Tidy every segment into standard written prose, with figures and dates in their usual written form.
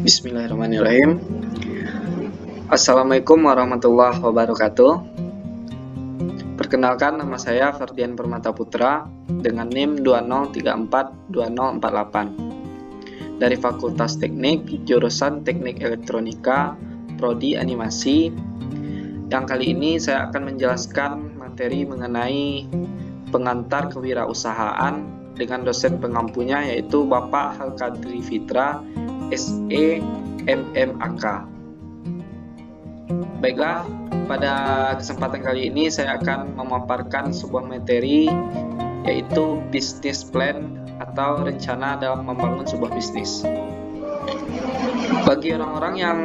Bismillahirrahmanirrahim. Assalamualaikum warahmatullahi wabarakatuh. Perkenalkan, nama saya Ferdian Permata Putra dengan NIM 20342048 dari Fakultas Teknik, jurusan Teknik Elektronika, Prodi Animasi. Yang kali ini saya akan menjelaskan materi mengenai pengantar kewirausahaan dengan dosen pengampunya, yaitu Bapak Halkadri Fitra, SE MMAK. Baiklah, pada kesempatan kali ini saya akan memaparkan sebuah materi, yaitu business plan atau rencana dalam membangun sebuah bisnis. Bagi orang-orang yang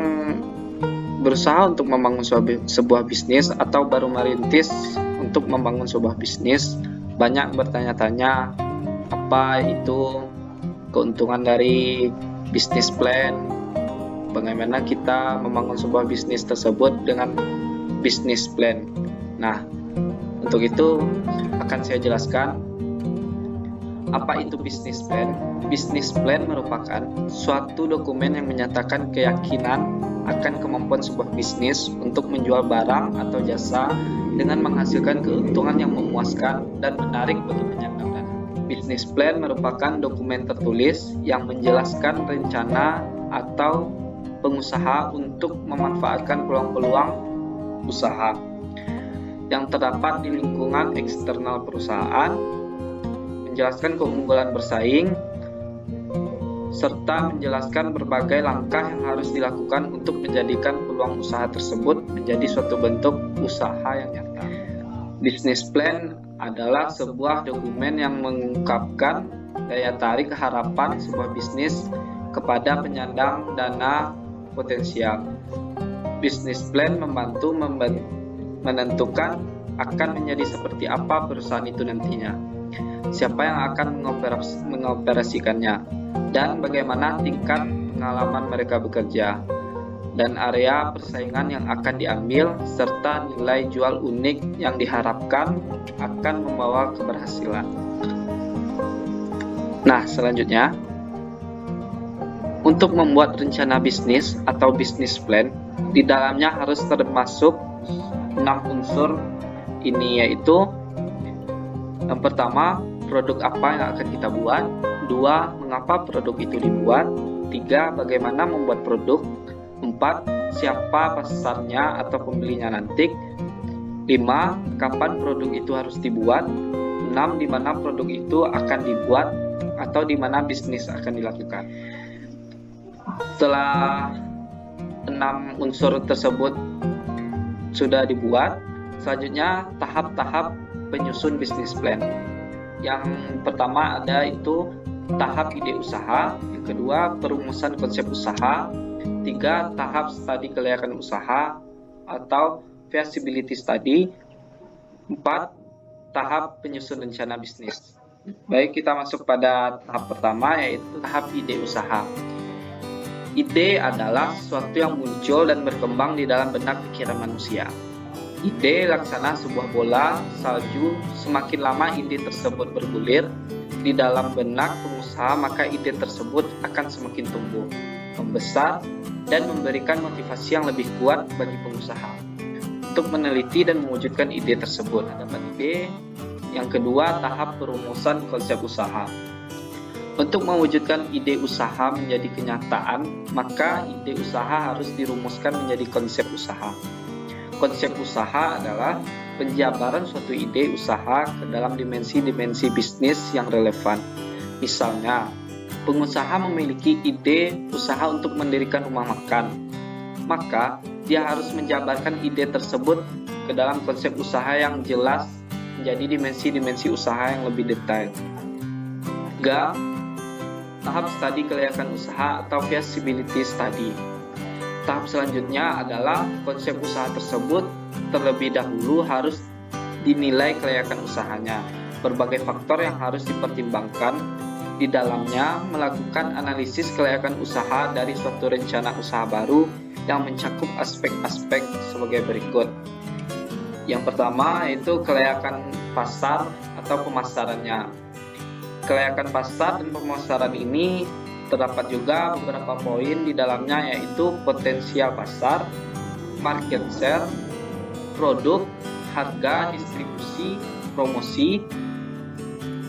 berusaha untuk membangun sebuah bisnis atau baru merintis untuk membangun sebuah bisnis, banyak bertanya-tanya apa itu keuntungan dari bisnis plan, bagaimana kita membangun sebuah bisnis tersebut dengan bisnis plan. Nah, untuk itu akan saya jelaskan apa itu bisnis plan. Bisnis plan merupakan suatu dokumen yang menyatakan keyakinan akan kemampuan sebuah bisnis untuk menjual barang atau jasa dengan menghasilkan keuntungan yang memuaskan dan menarik bagi penyandang dana. Business plan merupakan dokumen tertulis yang menjelaskan rencana atau pengusaha untuk memanfaatkan peluang-peluang usaha yang terdapat di lingkungan eksternal perusahaan, menjelaskan keunggulan bersaing, serta menjelaskan berbagai langkah yang harus dilakukan untuk menjadikan peluang usaha tersebut menjadi suatu bentuk usaha yang nyata. Business plan adalah sebuah dokumen yang mengungkapkan daya tarik harapan sebuah bisnis kepada penyandang dana potensial. Business plan membantu menentukan akan menjadi seperti apa perusahaan itu nantinya, siapa yang akan mengoperasikannya, dan bagaimana tingkat pengalaman mereka bekerja, dan area persaingan yang akan diambil, serta nilai jual unik yang diharapkan akan membawa keberhasilan. Nah, selanjutnya, untuk membuat rencana bisnis atau bisnis plan, di dalamnya harus termasuk 6 unsur ini, yaitu yang pertama, produk apa yang akan kita buat. 2, mengapa produk itu dibuat. 3, bagaimana membuat produk. 4, siapa pasarnya atau pembelinya nanti. 5, kapan produk itu harus dibuat. 6, di mana produk itu akan dibuat atau di mana bisnis akan dilakukan. Setelah 6 unsur tersebut sudah dibuat, selanjutnya tahap-tahap penyusun bisnis plan. Yang pertama ada itu tahap ide usaha, yang kedua perumusan konsep usaha, 3 tahap studi kelayakan usaha atau feasibility study, 4 tahap penyusun rencana bisnis. Baik, kita masuk pada tahap pertama, yaitu tahap ide usaha. Ide adalah sesuatu yang muncul dan berkembang di dalam benak pikiran manusia. Ide laksana sebuah bola salju, semakin lama ide tersebut bergulir di dalam benak pengusaha, maka ide tersebut akan semakin tumbuh, membesar, dan memberikan motivasi yang lebih kuat bagi pengusaha untuk meneliti dan mewujudkan ide tersebut. Dapat ide. Yang kedua, tahap perumusan konsep usaha. Untuk mewujudkan ide usaha menjadi kenyataan, maka ide usaha harus dirumuskan menjadi konsep usaha. Konsep usaha adalah penjabaran suatu ide usaha ke dalam dimensi-dimensi bisnis yang relevan. Misalnya, pengusaha memiliki ide usaha untuk mendirikan rumah makan, maka dia harus menjabarkan ide tersebut ke dalam konsep usaha yang jelas menjadi dimensi-dimensi usaha yang lebih detail. 3. Tahap studi kelayakan usaha atau feasibility study. Tahap selanjutnya adalah konsep usaha tersebut terlebih dahulu harus dinilai kelayakan usahanya. Berbagai faktor yang harus dipertimbangkan di dalamnya, melakukan analisis kelayakan usaha dari suatu rencana usaha baru yang mencakup aspek-aspek sebagai berikut. Yang pertama yaitu kelayakan pasar atau pemasarannya. Kelayakan pasar dan pemasaran ini Terdapat juga beberapa poin di dalamnya, yaitu potensial pasar, market share, produk, harga, distribusi, promosi,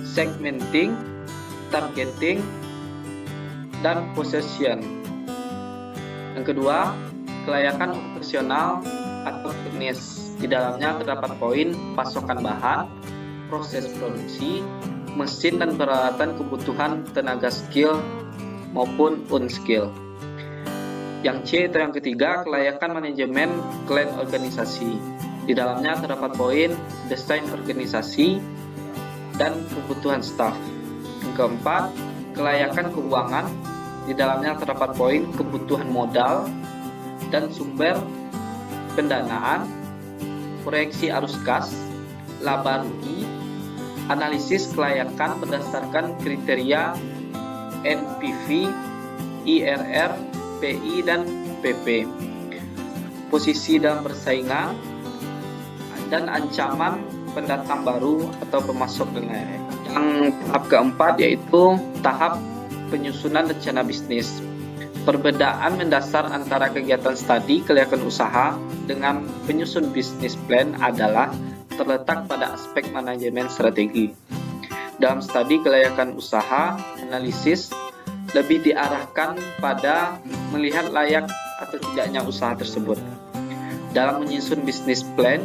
segmenting, targeting, dan possession. Yang kedua, kelayakan operasional atau teknis. Di dalamnya terdapat poin pasokan bahan, proses produksi, mesin dan peralatan, kebutuhan tenaga skill maupun unskill. Yang C atau yang ketiga, kelayakan manajemen klien organisasi. Di dalamnya terdapat poin desain organisasi dan kebutuhan staf. Yang keempat, kelayakan keuangan. Di dalamnya terdapat poin kebutuhan modal dan sumber pendanaan, proyeksi arus kas, laba rugi, analisis kelayakan berdasarkan kriteria NPV, IRR, PI, dan PP, posisi dalam persaingan, dan ancaman pendatang baru atau pemasok dan lain-lain. Yang tahap keempat yaitu tahap penyusunan rencana bisnis. Perbedaan mendasar antara kegiatan studi kelayakan usaha dengan penyusun bisnis plan adalah terletak pada aspek manajemen strategi. Dalam studi kelayakan usaha, analisis lebih diarahkan pada melihat layak atau tidaknya usaha tersebut. Dalam menyusun bisnis plan,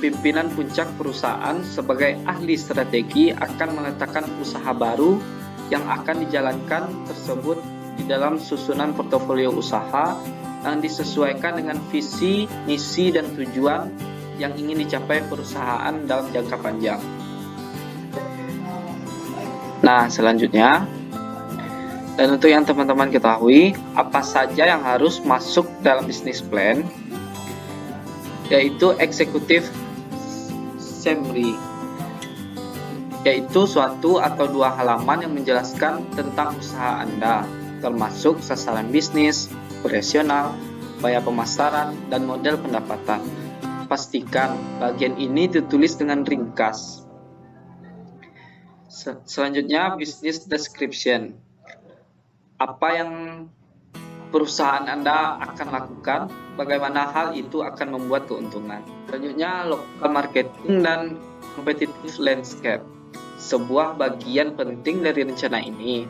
pimpinan puncak perusahaan sebagai ahli strategi akan meletakkan usaha baru yang akan dijalankan tersebut di dalam susunan portofolio usaha yang disesuaikan dengan visi, misi, dan tujuan yang ingin dicapai perusahaan dalam jangka panjang. Nah, selanjutnya, dan untuk yang teman-teman ketahui, apa saja yang harus masuk dalam bisnis plan, yaitu executive summary, yaitu suatu atau dua halaman yang menjelaskan tentang usaha Anda, termasuk sasaran bisnis, operasional, upaya pemasaran, dan model pendapatan. Pastikan bagian ini ditulis dengan ringkas. Selanjutnya, business description. Apa yang perusahaan Anda akan lakukan, bagaimana hal itu akan membuat keuntungan. Selanjutnya, local marketing dan competitive landscape. Sebuah bagian penting dari rencana ini.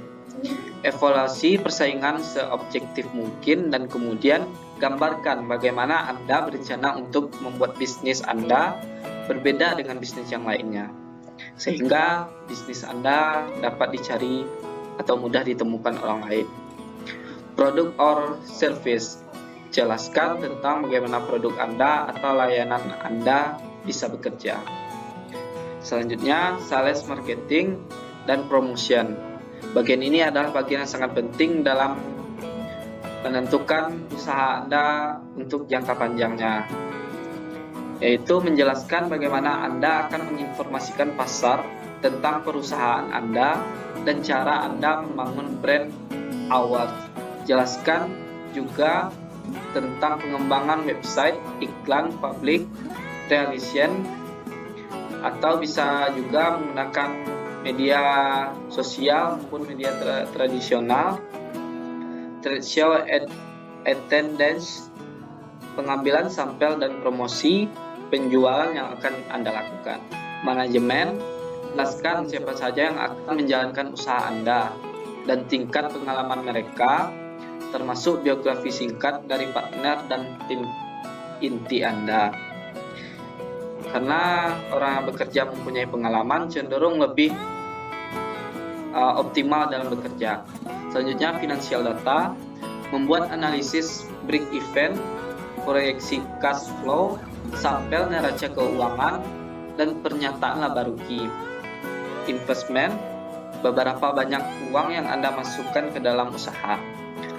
Evaluasi persaingan seobjektif mungkin dan kemudian gambarkan bagaimana Anda berencana untuk membuat bisnis Anda berbeda dengan bisnis yang lainnya, sehingga bisnis Anda dapat dicari atau mudah ditemukan orang lain. Produk or service. Jelaskan tentang bagaimana produk Anda atau layanan Anda bisa bekerja. Selanjutnya, sales, marketing, dan promotion. Bagian ini adalah bagian yang sangat penting dalam menentukan usaha Anda untuk jangka panjangnya, yaitu menjelaskan bagaimana Anda akan menginformasikan pasar tentang perusahaan Anda dan cara Anda membangun brand awal. Jelaskan juga tentang pengembangan website, iklan, public relation, atau bisa juga menggunakan media sosial maupun media tradisional, trade show, attendance, pengambilan sampel dan promosi, penjualan yang akan Anda lakukan. Manajemen, jelaskan siapa saja yang akan menjalankan usaha Anda dan tingkat pengalaman mereka, termasuk biografi singkat dari partner dan tim inti Anda. Karena orang yang bekerja mempunyai pengalaman cenderung lebih optimal dalam bekerja. Selanjutnya, financial data, membuat analisis break even, proyeksi cash flow, sampel neraca keuangan, dan pernyataan laba rugi. Investment, beberapa banyak uang yang Anda masukkan ke dalam usaha.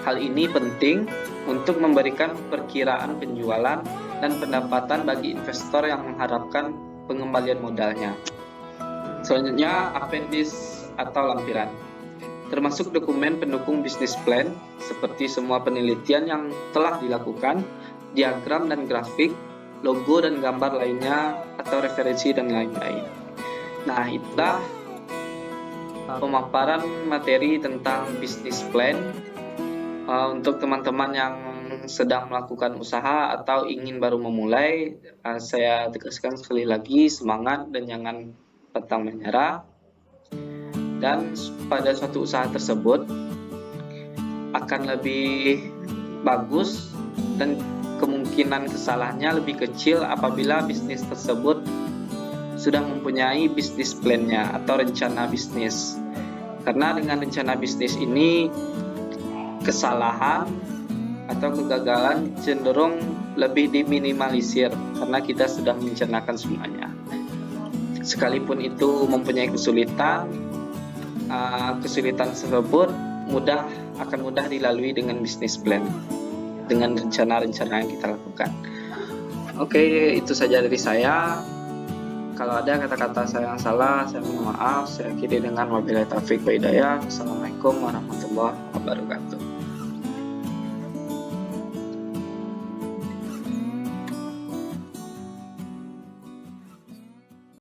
Hal ini penting untuk memberikan perkiraan penjualan dan pendapatan bagi investor yang mengharapkan pengembalian modalnya. Selanjutnya, appendix atau lampiran, termasuk dokumen pendukung bisnis plan seperti semua penelitian yang telah dilakukan, diagram dan grafik, logo dan gambar lainnya, atau referensi dan lain-lain. Nah, itulah pemaparan materi tentang bisnis plan untuk teman-teman yang sedang melakukan usaha atau ingin baru memulai. Saya tegaskan sekali lagi, semangat dan jangan pantang menyerah. Dan pada suatu usaha tersebut akan lebih bagus dan kemungkinan kesalahannya lebih kecil apabila bisnis tersebut sudah mempunyai bisnis plan-nya atau rencana bisnis. Karena dengan rencana bisnis ini kesalahan atau kegagalan cenderung lebih diminimalisir karena kita sudah merencanakan semuanya. Sekalipun itu mempunyai kesulitan tersebut akan mudah dilalui dengan bisnis plan, dengan rencana-rencana yang kita lakukan. Oke, itu saja dari saya. Kalau ada kata-kata saya yang salah, saya minta maaf. Saya akhiri dengan wabillahi taufiq wa hidayah. Assalamualaikum warahmatullahi wabarakatuh.